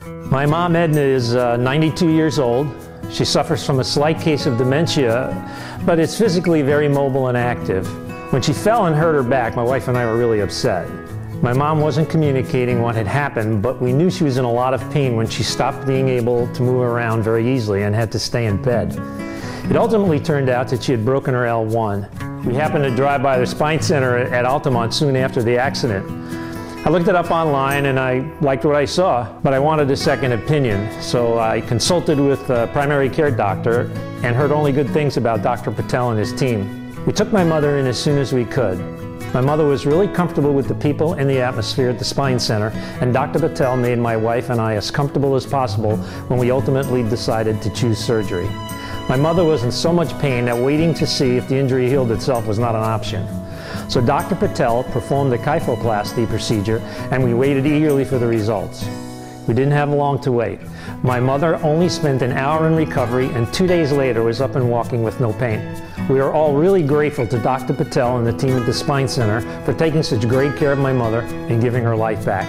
My mom, Edna, is 92 years old. She suffers from a slight case of dementia, but is physically very mobile and active. When she fell and hurt her back, my wife and I were really upset. My mom wasn't communicating what had happened, but we knew she was in a lot of pain when she stopped being able to move around very easily and had to stay in bed. It ultimately turned out that she had broken her L1. We happened to drive by the spine center at Altamont soon after the accident. I looked it up online and I liked what I saw, but I wanted a second opinion. So I consulted with a primary care doctor and heard only good things about Dr. Patel and his team. We took my mother in as soon as we could. My mother was really comfortable with the people and the atmosphere at the Spine Center, and Dr. Patel made my wife and I as comfortable as possible when we ultimately decided to choose surgery. My mother was in so much pain that waiting to see if the injury healed itself was not an option. So Dr. Patel performed the kyphoplasty procedure and we waited eagerly for the results. We didn't have long to wait. My mother only spent an hour in recovery and 2 days later was up and walking with no pain. We are all really grateful to Dr. Patel and the team at the Spine Center for taking such great care of my mother and giving her life back.